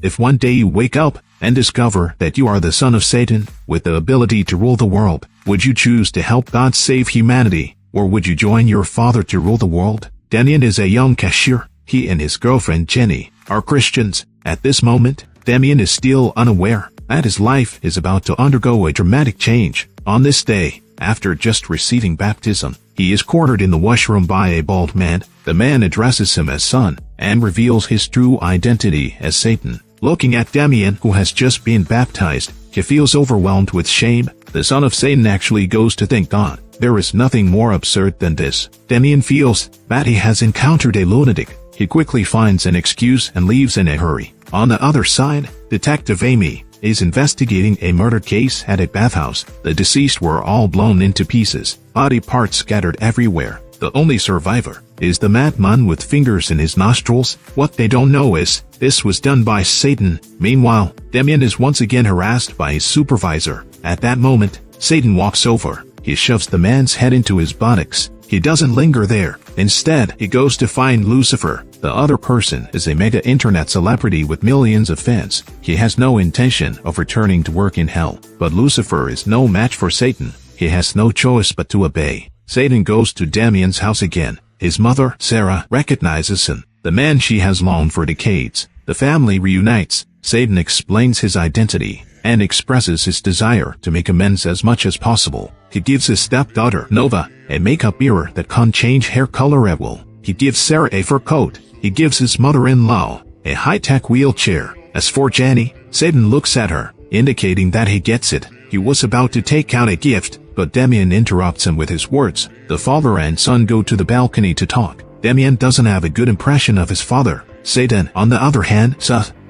If one day you wake up and discover that you are the son of Satan, with the ability to rule the world, would you choose to help God save humanity, or would you join your father to rule the world? Damien is a young cashier. He and his girlfriend Jenny are Christians. At this moment, Damien is still unaware that his life is about to undergo a dramatic change. On this day, after just receiving baptism, he is cornered in the washroom by a bald man. The man addresses him as son and reveals his true identity as Satan. Looking at Damien, who has just been baptized, he feels overwhelmed with shame. The son of Satan actually goes to thank God. There is nothing more absurd than this. Damien feels that he has encountered a lunatic. He quickly finds an excuse and leaves in a hurry. On the other side, Detective Amy is investigating a murder case at a bathhouse. The deceased were all blown into pieces, body parts scattered everywhere. The only survivor is the madman with fingers in his nostrils. What they don't know is this was done by Satan. Meanwhile, Damien is once again harassed by his supervisor. At that moment, Satan walks over. He shoves the man's head into his buttocks. He doesn't linger there. Instead, he goes to find Lucifer. The other person is a mega internet celebrity with millions of fans. He has no intention of returning to work in hell. But Lucifer is no match for Satan. He has no choice but to obey. Satan goes to Damien's house again. His mother, Sarah, recognizes him, the man she has longed for decades. The family reunites. Satan explains his identity and expresses his desire to make amends as much as possible. He gives his stepdaughter, Nova, a makeup mirror that can change hair color at will. He gives Sarah a fur coat. He gives his mother-in-law a high-tech wheelchair. As for Jenny, Satan looks at her, indicating that he gets it. He was about to take out a gift, but Damien interrupts him with his words. The father and son go to the balcony to talk. Damien doesn't have a good impression of his father. Satan, on the other hand,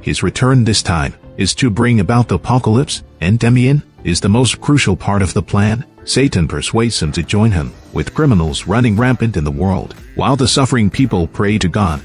his return this time is to bring about the apocalypse, and Damien is the most crucial part of the plan. Satan persuades him to join him, with criminals running rampant in the world, while the suffering people pray to God.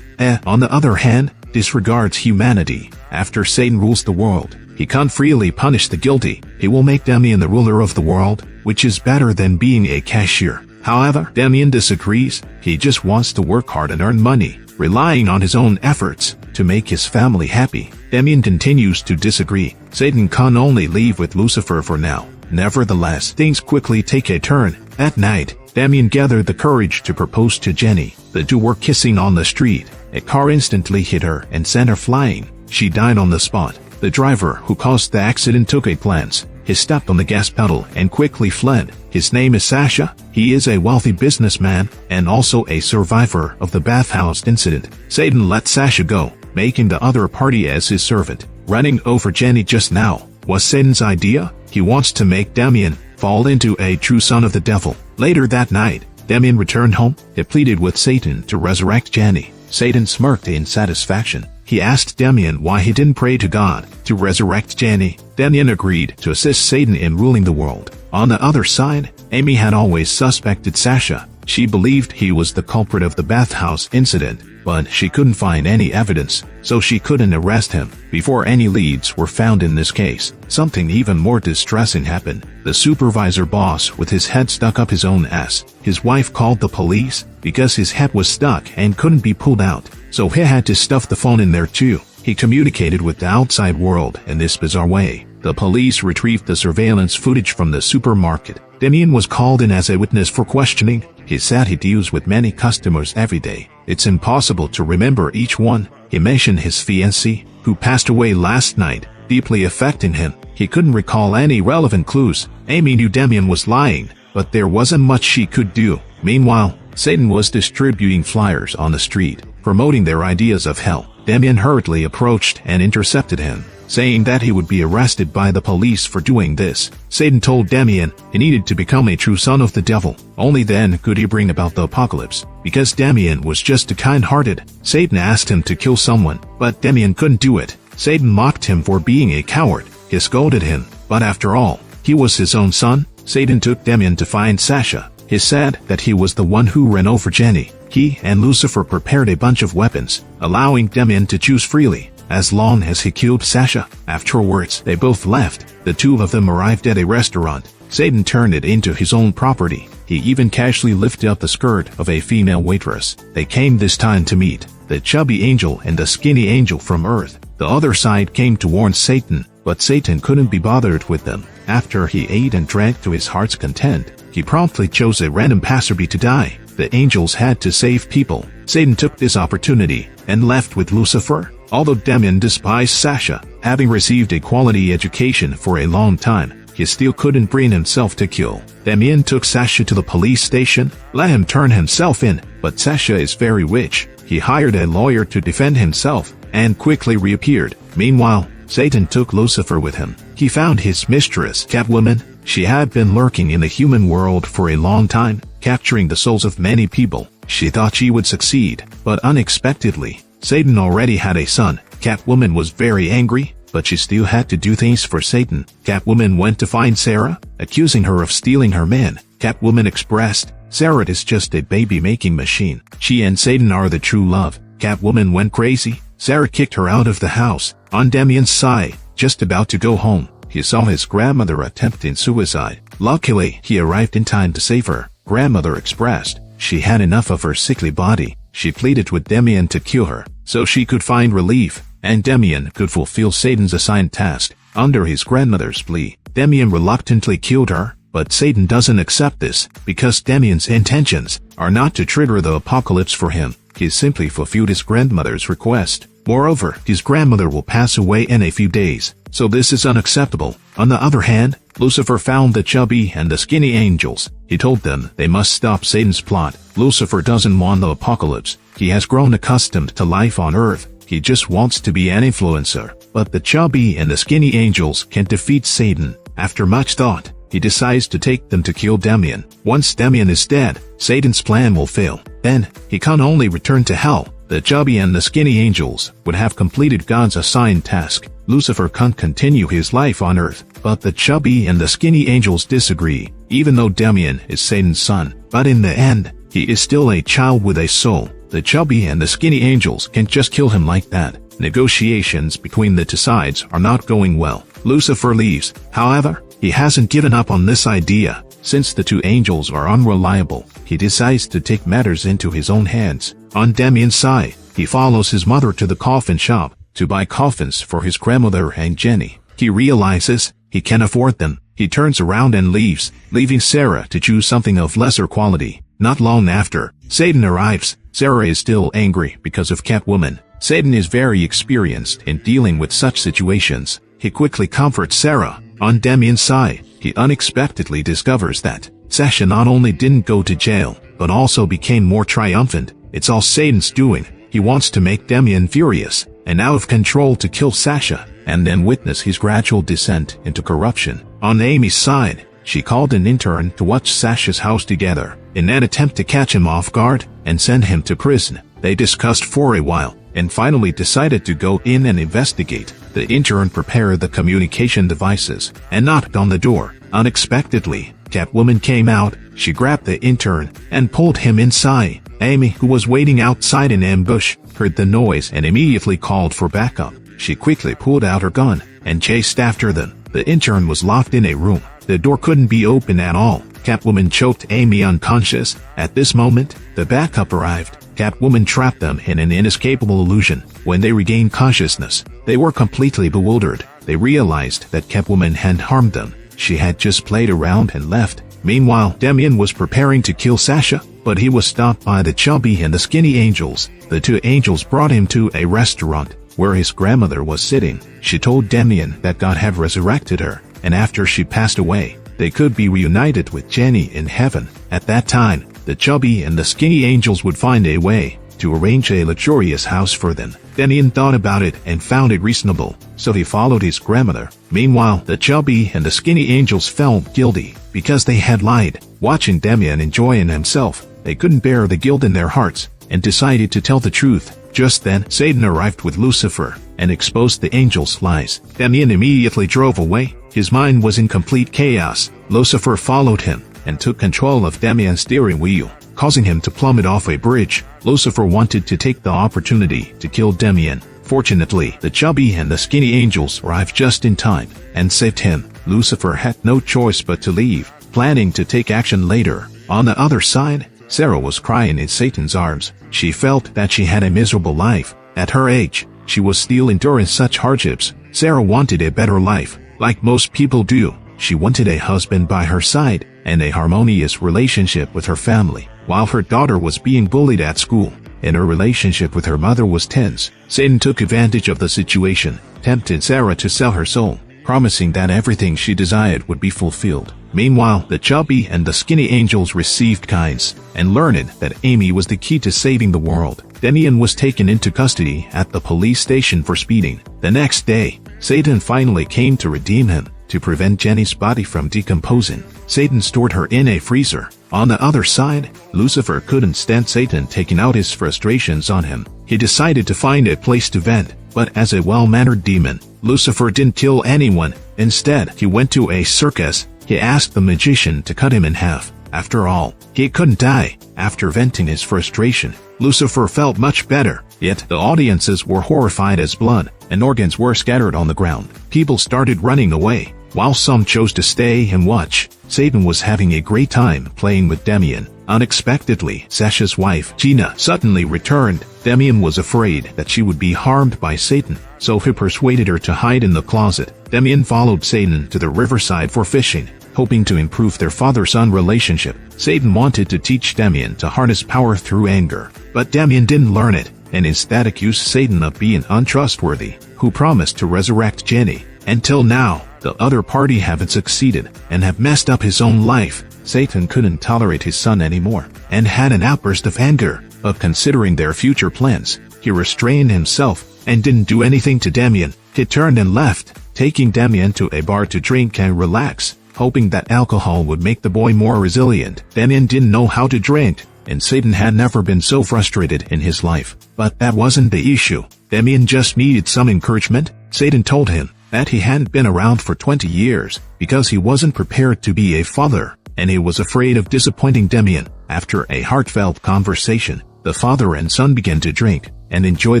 On the other hand, disregards humanity. After Satan rules the world, he can't freely punish the guilty. He will make Damien the ruler of the world, which is better than being a cashier. However, Damien disagrees. He just wants to work hard and earn money, relying on his own efforts to make his family happy. Damien continues to disagree. Satan can only leave with Lucifer for now. Nevertheless, things quickly take a turn. At night, Damien gathered the courage to propose to Jenny. The two were kissing on the street. A car instantly hit her and sent her flying. She died on the spot. The driver who caused the accident took a glance. He stepped on the gas pedal and quickly fled. His name is Sasha. He is a wealthy businessman and also a survivor of the bathhouse incident. Satan let Sasha go, making the other party as his servant. Running over Jenny just now was Satan's idea. He wants to make Damien fall into a true son of the devil. Later that night, Damien returned home. He pleaded with Satan to resurrect Jenny. Satan smirked in satisfaction. He asked Damien why he didn't pray to God to resurrect Jenny. Damien agreed to assist Satan in ruling the world. On the other side, Amy had always suspected Sasha. She believed he was the culprit of the bathhouse incident, but she couldn't find any evidence, so she couldn't arrest him. Before any leads were found in this case, something even more distressing happened. The supervisor boss with his head stuck up his own ass. His wife called the police because his head was stuck and couldn't be pulled out, so he had to stuff the phone in there too. He communicated with the outside world in this bizarre way. The police retrieved the surveillance footage from the supermarket. Damien was called in as a witness for questioning. He said he deals with many customers every day. It's impossible to remember each one. He mentioned his fiancée, who passed away last night, deeply affecting him. He couldn't recall any relevant clues. Amy knew Damien was lying, but there wasn't much she could do. Meanwhile, Satan was distributing flyers on the street, promoting their ideas of hell. Damien hurriedly approached and intercepted him, saying that he would be arrested by the police for doing this. Satan told Damien he needed to become a true son of the devil. Only then could he bring about the apocalypse. Because Damien was just too kind-hearted, Satan asked him to kill someone, but Damien couldn't do it. Satan mocked him for being a coward. He scolded him, but after all, he was his own son. Satan took Damien to find Sasha. He said that he was the one who ran over Jenny. He and Lucifer prepared a bunch of weapons, allowing Damien to choose freely, as long as he killed Sasha. Afterwards, they both left. The two of them arrived at a restaurant. Satan turned it into his own property. He even casually lifted up the skirt of a female waitress. They came this time to meet the chubby angel and the skinny angel from Earth. The other side came to warn Satan, but Satan couldn't be bothered with them. After he ate and drank to his heart's content, he promptly chose a random passerby to die. The angels had to save people. Satan took this opportunity and left with Lucifer. Although Damien despised Sasha, having received a quality education for a long time, he still couldn't bring himself to kill. Damien took Sasha to the police station, let him turn himself in, but Sasha is very rich. He hired a lawyer to defend himself and quickly reappeared. Meanwhile, Satan took Lucifer with him. He found his mistress, Catwoman. She had been lurking in the human world for a long time, capturing the souls of many people. She thought she would succeed, but unexpectedly, Satan already had a son. Catwoman was very angry, but she still had to do things for Satan. Catwoman went to find Sarah, accusing her of stealing her man. Catwoman expressed, "Sarah is just a baby-making machine. She and Satan are the true love." Catwoman went crazy. Sarah kicked her out of the house. On Damien's side, just about to go home, he saw his grandmother attempting suicide. Luckily, he arrived in time to save her. Grandmother expressed she had enough of her sickly body. She pleaded with Damien to kill her, so she could find relief, and Damien could fulfill Satan's assigned task. Under his grandmother's plea, Damien reluctantly killed her, but Satan doesn't accept this, because Damien's intentions are not to trigger the apocalypse for him. He simply fulfilled his grandmother's request. Moreover, his grandmother will pass away in a few days, so this is unacceptable. On the other hand, Lucifer found the chubby and the skinny angels. He told them they must stop Satan's plot. Lucifer doesn't want the apocalypse. He has grown accustomed to life on Earth. He just wants to be an influencer. But the chubby and the skinny angels can defeat Satan. After much thought, he decides to take them to kill Damien. Once Damien is dead, Satan's plan will fail. Then, he can only return to hell. The chubby and the skinny angels would have completed God's assigned task. Lucifer can't continue his life on Earth, but the chubby and the skinny angels disagree, even though Damien is Satan's son. But in the end, he is still a child with a soul. The chubby and the skinny angels can't just kill him like that. Negotiations between the two sides are not going well. Lucifer leaves. However, he hasn't given up on this idea. Since the two angels are unreliable, he decides to take matters into his own hands. On Damien's side, he follows his mother to the coffin shop to buy coffins for his grandmother and Jenny. He realizes he can't afford them. He turns around and leaves, leaving Sarah to choose something of lesser quality. Not long after, Satan arrives. Sarah is still angry because of Catwoman. Satan is very experienced in dealing with such situations. He quickly comforts Sarah. On Damien's side, he unexpectedly discovers that Sasha not only didn't go to jail, but also became more triumphant. It's all Satan's doing. He wants to make Damien furious and out of control to kill Sasha, and then witness his gradual descent into corruption. On Amy's side, she called an intern to watch Sasha's house together, in an attempt to catch him off guard and send him to prison. They discussed for a while, and finally decided to go in and investigate. The intern prepared the communication devices and knocked on the door. Unexpectedly, Catwoman came out. She grabbed the intern and pulled him inside. Amy, who was waiting outside in ambush, heard the noise and immediately called for backup. She quickly pulled out her gun and chased after them. The intern was locked in a room. The door couldn't be opened at all. Catwoman choked Amy unconscious. At this moment, the backup arrived. Catwoman trapped them in an inescapable illusion. When they regained consciousness, they were completely bewildered. They realized that Catwoman hadn't harmed them. She had just played around and left. Meanwhile, Damien was preparing to kill Sasha, but he was stopped by the chubby and the skinny angels. The two angels brought him to a restaurant where his grandmother was sitting. She told Damien that God had resurrected her, and after she passed away, they could be reunited with Jenny in heaven. At that time, the chubby and the skinny angels would find a way to arrange a luxurious house for them. Damien thought about it and found it reasonable, so he followed his grandmother. Meanwhile, the chubby and the skinny angels felt guilty because they had lied. Watching Damien enjoying himself, they couldn't bear the guilt in their hearts and decided to tell the truth. Just then, Satan arrived with Lucifer and exposed the angels' lies. Damien immediately drove away. His mind was in complete chaos. Lucifer followed him and took control of Damien's steering wheel, causing him to plummet off a bridge. Lucifer wanted to take the opportunity to kill Damien. Fortunately, the chubby and the skinny angels arrived just in time and saved him. Lucifer had no choice but to leave, planning to take action later. On the other side, Sarah was crying in Satan's arms. She felt that she had a miserable life. At her age, she was still enduring such hardships. Sarah wanted a better life, like most people do. She wanted a husband by her side and a harmonious relationship with her family, while her daughter was being bullied at school, and her relationship with her mother was tense. Satan took advantage of the situation, tempted Sarah to sell her soul, promising that everything she desired would be fulfilled. Meanwhile, the chubby and the skinny angels received guidance and learned that Amy was the key to saving the world. Damian was taken into custody at the police station for speeding. The next day, Satan finally came to redeem him. To prevent Jenny's body from decomposing, Satan stored her in a freezer. On the other side, Lucifer couldn't stand Satan taking out his frustrations on him. He decided to find a place to vent, but as a well-mannered demon, Lucifer didn't kill anyone. Instead, he went to a circus. He asked the magician to cut him in half. After all, he couldn't die. After venting his frustration, Lucifer felt much better. Yet the audiences were horrified as blood and organs were scattered on the ground. People started running away, while some chose to stay and watch. Satan was having a great time playing with Damian. Unexpectedly, Sasha's wife, Gina, suddenly returned. Damian was afraid that she would be harmed by Satan, so he persuaded her to hide in the closet. Damian followed Satan to the riverside for fishing, hoping to improve their father-son relationship. Satan wanted to teach Damian to harness power through anger, but Damian didn't learn it, and instead accused Satan of being untrustworthy, who promised to resurrect Jenny. Until now, the other party haven't succeeded and have messed up his own life. Satan couldn't tolerate his son anymore and had an outburst of anger. But considering their future plans, he restrained himself and didn't do anything to Damian. He turned and left, taking Damian to a bar to drink and relax, hoping that alcohol would make the boy more resilient. Damian didn't know how to drink, and Satan had never been so frustrated in his life. But that wasn't the issue. Damian just needed some encouragement. Satan told him that he hadn't been around for 20 years because he wasn't prepared to be a father, and he was afraid of disappointing Damian. After a heartfelt conversation, the father and son began to drink and enjoy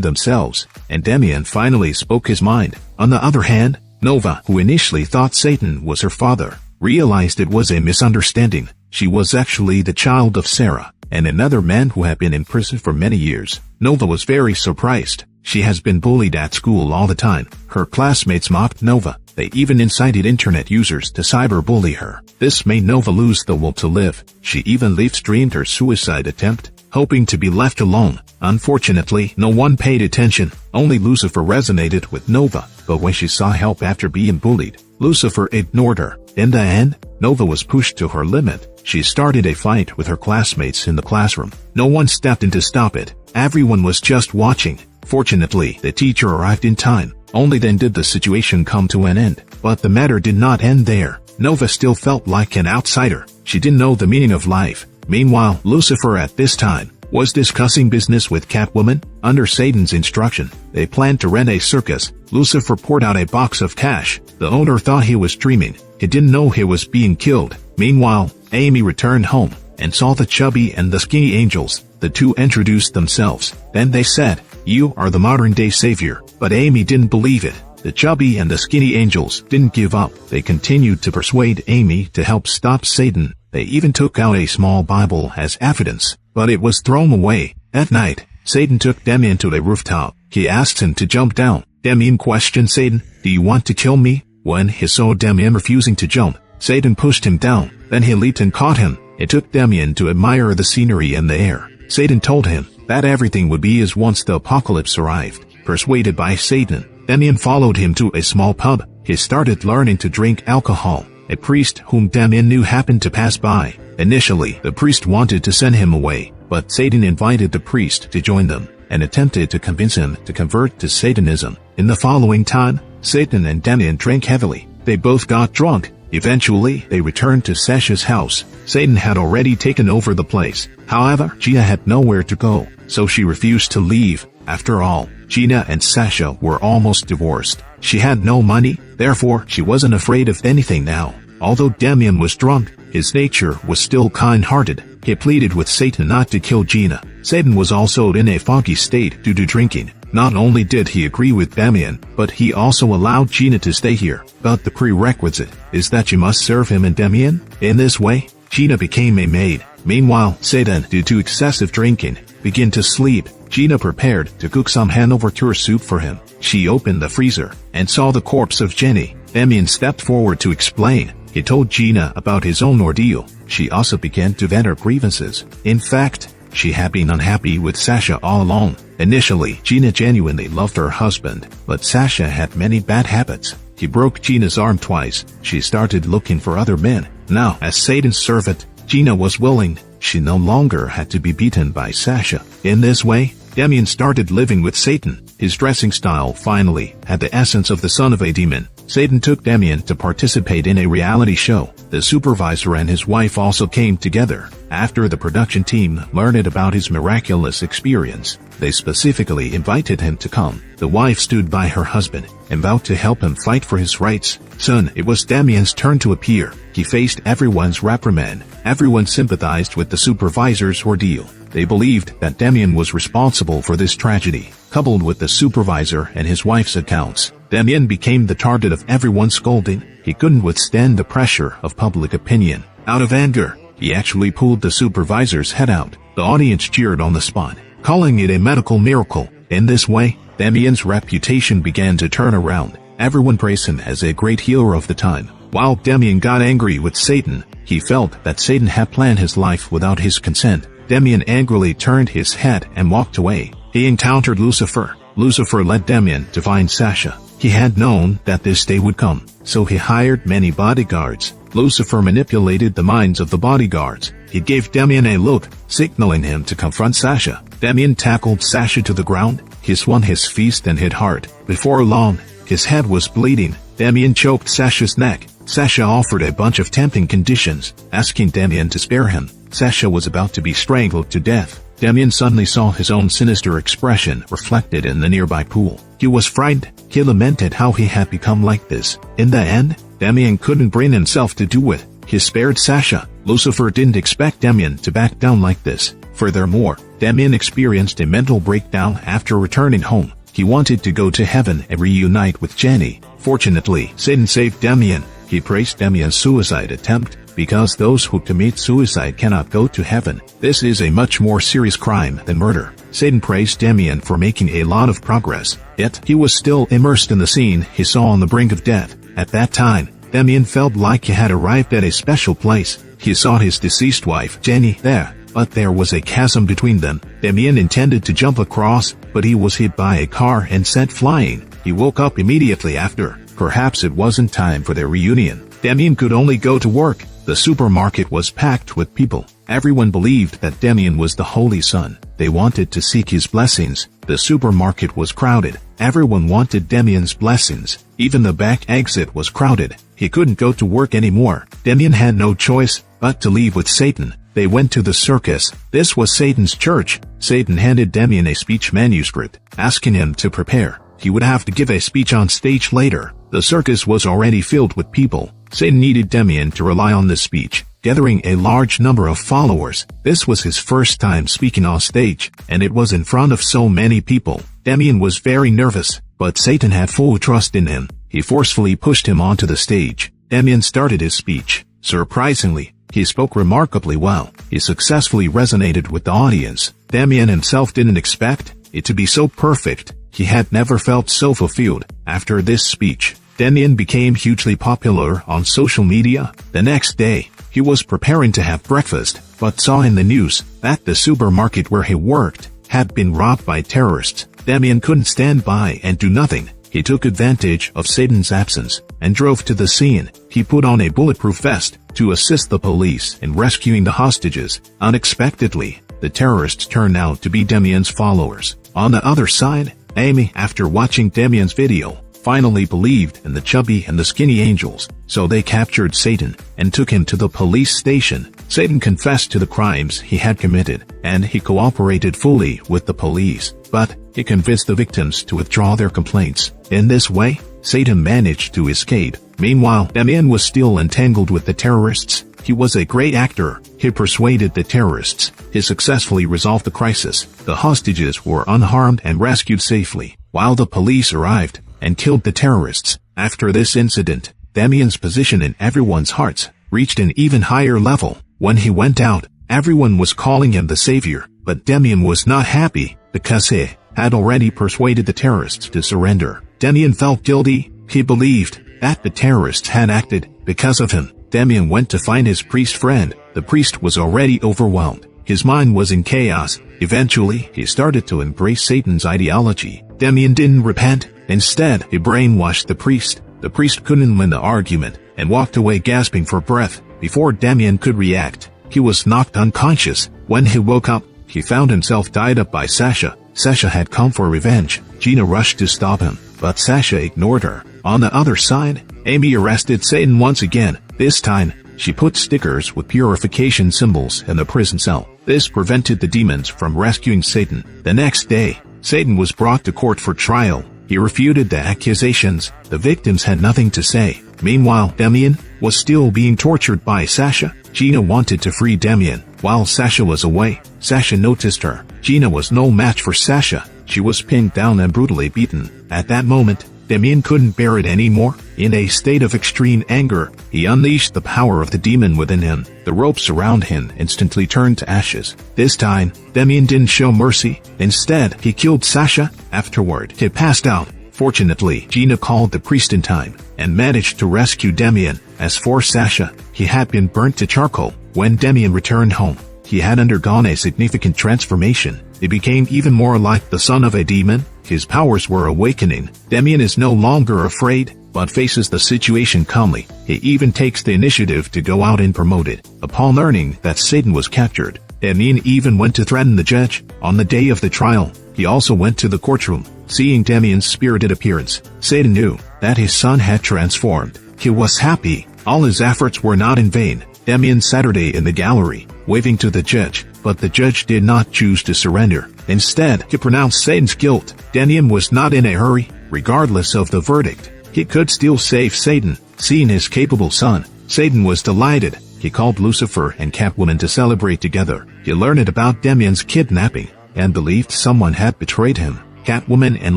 themselves, and Damian finally spoke his mind. On the other hand, Nova, who initially thought Satan was her father, realized it was a misunderstanding. She was actually the child of Sarah and another man who had been in prison for many years. Nova was very surprised. She has been bullied at school all the time. Her classmates mocked Nova. They even incited internet users to cyberbully her. This made Nova lose the will to live. She even live-streamed her suicide attempt, hoping to be left alone. Unfortunately, no one paid attention. Only Lucifer resonated with Nova, but when she saw help after being bullied, Lucifer ignored her. In the end, Nova was pushed to her limit. She started a fight with her classmates in the classroom. No one stepped in to stop it. Everyone was just watching. Fortunately, the teacher arrived in time. Only then did the situation come to an end. But the matter did not end there. Nova still felt like an outsider. She didn't know the meaning of life. Meanwhile, Lucifer at this time was discussing business with Catwoman. Under Satan's instruction, they planned to rent a circus. Lucifer poured out a box of cash. The owner thought he was dreaming. He didn't know he was being killed. Meanwhile, Amy returned home and saw the chubby and the skinny angels. The two introduced themselves. Then they said, "You are the modern-day savior." But Amy didn't believe it. The chubby and the skinny angels didn't give up. They continued to persuade Amy to help stop Satan. They even took out a small Bible as evidence, but it was thrown away. At night, Satan took Damian to a rooftop. He asked him to jump down. Damian questioned Satan, "Do you want to kill me?" When he saw Damian refusing to jump, Satan pushed him down. Then he leaped and caught him. It took Damian to admire the scenery and the air. Satan told him that everything would be as once the apocalypse arrived. Persuaded by Satan, Damian followed him to a small pub. He started learning to drink alcohol. A priest whom Damian knew happened to pass by. Initially, the priest wanted to send him away, but Satan invited the priest to join them and attempted to convince him to convert to Satanism. In the following time, Satan and Damian drank heavily. They both got drunk. Eventually, they returned to Sasha's house. Satan had already taken over the place. However, Gina had nowhere to go, so she refused to leave. After all, Gina and Sasha were almost divorced. She had no money, therefore she wasn't afraid of anything now. Although Damian was drunk, his nature was still kind-hearted. He pleaded with Satan not to kill Gina. Satan was also in a foggy state due to drinking. Not only did he agree with Damian, but he also allowed Gina to stay here. But the prerequisite is that she must serve him and Damian. In this way, Gina became a maid. Meanwhile, Satan, due to excessive drinking, begin to sleep, Gina prepared to cook some Hanover tour soup for him. She opened the freezer and saw the corpse of Jenny. Damien stepped forward to explain. He told Gina about his own ordeal. She also began to vent her grievances. In fact, she had been unhappy with Sasha all along. Initially, Gina genuinely loved her husband, but Sasha had many bad habits. He broke Gina's arm twice. She started looking for other men. Now, as Satan's servant, Gina was willing. She no longer had to be beaten by Sasha. In this way, Damien started living with Satan. His dressing style finally had the essence of the son of a demon. Satan took Damien to participate in a reality show. The supervisor and his wife also came together. After the production team learned about his miraculous experience, they specifically invited him to come. The wife stood by her husband and vowed to help him fight for his rights. Soon, it was Damien's turn to appear. He faced everyone's reprimand. Everyone sympathized with the supervisor's ordeal. They believed that Damien was responsible for this tragedy. Coupled with the supervisor and his wife's accounts, Damien became the target of everyone's scolding. He couldn't withstand the pressure of public opinion. Out of anger, he actually pulled the supervisor's head out. The audience cheered on the spot, calling it a medical miracle. In this way, Damien's reputation began to turn around. Everyone praised him as a great healer of the time. While Damien got angry with Satan, he felt that Satan had planned his life without his consent. Damien angrily turned his head and walked away. He encountered Lucifer. Lucifer led Damien to find Sasha. He had known that this day would come, so he hired many bodyguards. Lucifer manipulated the minds of the bodyguards. He gave Damien a look, signaling him to confront Sasha. Damien tackled Sasha to the ground. He swung his fist and hit hard. Before long, his head was bleeding. Damien choked Sasha's neck. Sasha offered a bunch of tempting conditions, asking Damien to spare him. Sasha was about to be strangled to death. Damien suddenly saw his own sinister expression reflected in the nearby pool. He was frightened. He lamented how he had become like this. In the end, Damien couldn't bring himself to do it. He spared Sasha. Lucifer didn't expect Damien to back down like this. Furthermore, Damien experienced a mental breakdown after returning home. He wanted to go to heaven and reunite with Jenny. Fortunately, Satan saved Damien. He praised Damien's suicide attempt, because those who commit suicide cannot go to heaven. This is a much more serious crime than murder. Satan praised Damien for making a lot of progress, yet he was still immersed in the scene he saw on the brink of death. At that time, Damien felt like he had arrived at a special place. He saw his deceased wife, Jenny, there, but there was a chasm between them. Damien intended to jump across, but he was hit by a car and sent flying. He woke up immediately after. Perhaps it wasn't time for their reunion. Damien could only go to work. The supermarket was packed with people. Everyone believed that Damien was the Holy Son. They wanted to seek his blessings. The supermarket was crowded. Everyone wanted Damien's blessings. Even the back exit was crowded. He couldn't go to work anymore. Damien had no choice but to leave with Satan. They went to the circus. This was Satan's church. Satan handed Damien a speech manuscript, asking him to prepare. He would have to give a speech on stage later. The circus was already filled with people. Satan needed Damien to rely on this speech, gathering a large number of followers. This was his first time speaking on stage, and it was in front of so many people. Damien was very nervous, but Satan had full trust in him. He forcefully pushed him onto the stage. Damien started his speech. Surprisingly, he spoke remarkably well. He successfully resonated with the audience. Damien himself didn't expect it to be so perfect. He had never felt so fulfilled. After this speech, Damien became hugely popular on social media. The next day, he was preparing to have breakfast, but saw in the news that the supermarket where he worked had been robbed by terrorists. Damien couldn't stand by and do nothing. He took advantage of Satan's absence and drove to the scene. He put on a bulletproof vest to assist the police in rescuing the hostages. Unexpectedly, the terrorists turned out to be Damien's followers. On the other side, Amy, after watching Damien's video, finally believed in the chubby and the skinny angels, so they captured Satan and took him to the police station. Satan confessed to the crimes he had committed, and he cooperated fully with the police, but he convinced the victims to withdraw their complaints. In this way, Satan managed to escape. Meanwhile, Damien was still entangled with the terrorists. He was a great actor. He persuaded the terrorists. He successfully resolved the crisis. The hostages were unharmed and rescued safely, while the police arrived and killed the terrorists. After this incident, Damien's position in everyone's hearts reached an even higher level. When he went out, everyone was calling him the savior. but Damian was not happy, because he had already persuaded the terrorists to surrender. Damian felt guilty. He believed that the terrorists had acted because of him. Damian went to find his priest friend. The priest was already overwhelmed. His mind was in chaos. Eventually, he started to embrace Satan's ideology. Damian didn't repent. Instead, he brainwashed the priest. The priest couldn't win the argument and walked away gasping for breath. Before Damian could react, he was knocked unconscious. When he woke up, he found himself tied up by Sasha. Sasha had come for revenge. Gina rushed to stop him, but Sasha ignored her. On the other side, Amy arrested Satan once again. This time, she put stickers with purification symbols in the prison cell. This prevented the demons from rescuing Satan. The next day, Satan was brought to court for trial. He refuted the accusations. The victims had nothing to say. Meanwhile, Damian was still being tortured by Sasha. Gina wanted to free Damian. While Sasha was away, Sasha noticed her. Gina was no match for Sasha. She was pinned down and brutally beaten. At that moment, Damian couldn't bear it anymore. In a state of extreme anger, he unleashed the power of the demon within him. The ropes around him instantly turned to ashes. This time, Damian didn't show mercy. Instead, he killed Sasha. Afterward, he passed out. Fortunately, Gina called the priest in time and managed to rescue Damian. As for Sasha, he had been burnt to charcoal. When Damian returned home, he had undergone a significant transformation. He became even more like the son of a demon. His powers were awakening. Damian is no longer afraid, but faces the situation calmly. He even takes the initiative to go out and promote it. Upon learning that Satan was captured, Damian even went to threaten the judge. On the day of the trial, he also went to the courtroom. Seeing Damian's spirited appearance, Satan knew that his son had transformed. He was happy. All his efforts were not in vain. Damian Saturday in the gallery, waving to the judge, but the judge did not choose to surrender. Instead, he pronounced Satan's guilt. Damian was not in a hurry. Regardless of the verdict, he could still save Satan. Seeing his capable son, Satan was delighted. He called Lucifer and Catwoman to celebrate together. He learned about Damian's kidnapping and believed someone had betrayed him. Catwoman and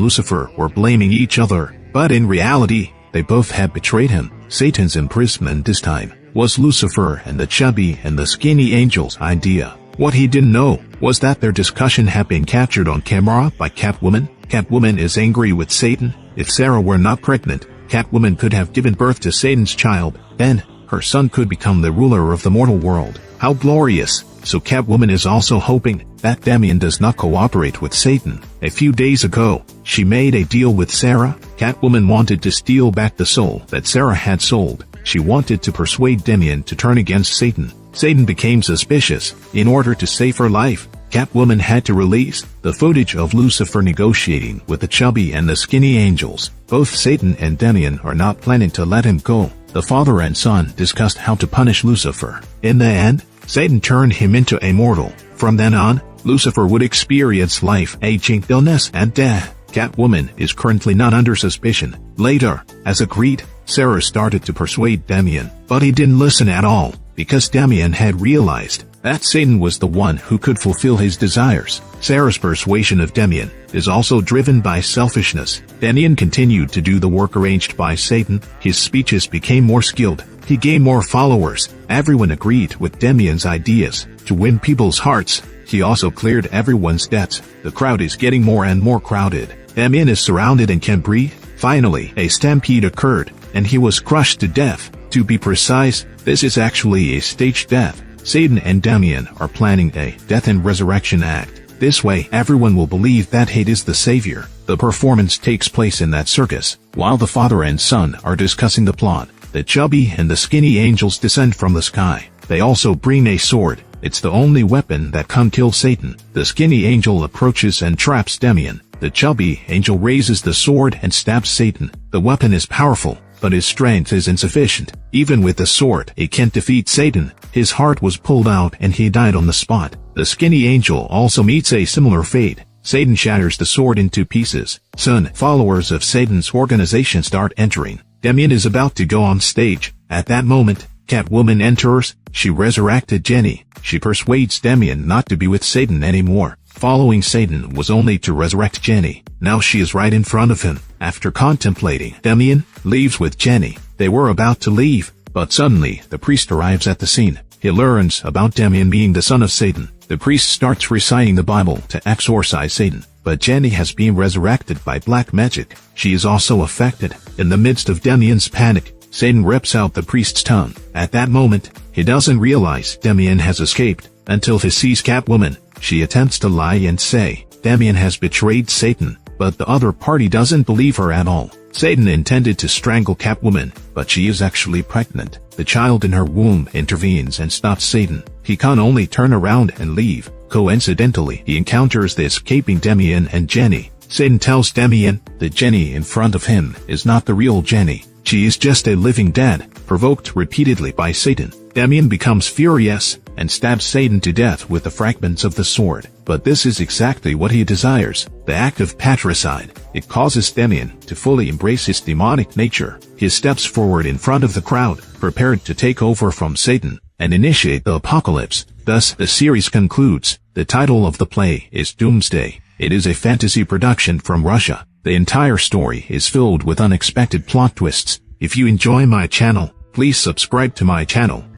Lucifer were blaming each other, but in reality, they both had betrayed him. Satan's imprisonment this time was Lucifer and the chubby and the skinny angel's idea. What he didn't know was that their discussion had been captured on camera by Catwoman. Catwoman is angry with Satan. If Sarah were not pregnant, Catwoman could have given birth to Satan's child. Then, her son could become the ruler of the mortal world. How glorious! So Catwoman is also hoping that Damian does not cooperate with Satan. A few days ago, she made a deal with Sarah. Catwoman wanted to steal back the soul that Sarah had sold. She wanted to persuade Damian to turn against Satan. Satan became suspicious. In order to save her life, Catwoman had to release the footage of Lucifer negotiating with the chubby and the skinny angels. Both Satan and Damian are not planning to let him go. The father and son discussed how to punish Lucifer. In the end, Satan turned him into a mortal. From then on, Lucifer would experience life, aging, illness, and death. Catwoman is currently not under suspicion. Later, as agreed, Sarah started to persuade Damian, but he didn't listen at all, because Damian had realized that Satan was the one who could fulfill his desires. Sarah's persuasion of Damian is also driven by selfishness. Damian continued to do the work arranged by Satan. His speeches became more skilled. He gained more followers. Everyone agreed with Damian's ideas to win people's hearts. He also cleared everyone's debts. The crowd is getting more and more crowded. Damian is surrounded and can breathe. Finally, a stampede occurred, and he was crushed to death. To be precise, this is actually a staged death. Satan and Damian are planning a death and resurrection act. This way, everyone will believe that Hate is the savior. The performance takes place in that circus. While the father and son are discussing the plot, the chubby and the skinny angels descend from the sky. They also bring a sword. It's the only weapon that can kill Satan. The skinny angel approaches and traps Damian. The chubby angel raises the sword and stabs Satan. The weapon is powerful, but his strength is insufficient. Even with the sword, it can't defeat Satan. His heart was pulled out and he died on the spot. The skinny angel also meets a similar fate. Satan shatters the sword into pieces. Soon, followers of Satan's organization start entering. Damian is about to go on stage. At that moment, Catwoman enters. She resurrected Jenny. She persuades Damian not to be with Satan anymore. Following Satan was only to resurrect Jenny. Now she is right in front of him. After contemplating, Damian leaves with Jenny. They were about to leave, but suddenly the priest arrives at the scene. He learns about Damian being the son of Satan. The priest starts reciting the Bible to exorcise Satan, but Jenny has been resurrected by black magic. She is also affected. In the midst of Damien's panic, Satan rips out the priest's tongue. At that moment, he doesn't realize Damien has escaped until he sees Catwoman. She attempts to lie and say Damien has betrayed Satan, but the other party doesn't believe her at all. Satan intended to strangle Catwoman, but she is actually pregnant. The child in her womb intervenes and stops Satan. He can only turn around and leave. Coincidentally, he encounters the escaping Damien and Jenny. Satan tells Damien that Jenny in front of him is not the real Jenny. She is just a living dead. Provoked repeatedly by Satan, Damien becomes furious and stabs Satan to death with the fragments of the sword. But this is exactly what he desires, the act of patricide. It causes Damien to fully embrace his demonic nature. He steps forward in front of the crowd, prepared to take over from Satan and initiate the apocalypse. Thus, the series concludes. The title of the play is Doomsday. It is a fantasy production from Russia. The entire story is filled with unexpected plot twists. If you enjoy my channel, please subscribe to my channel.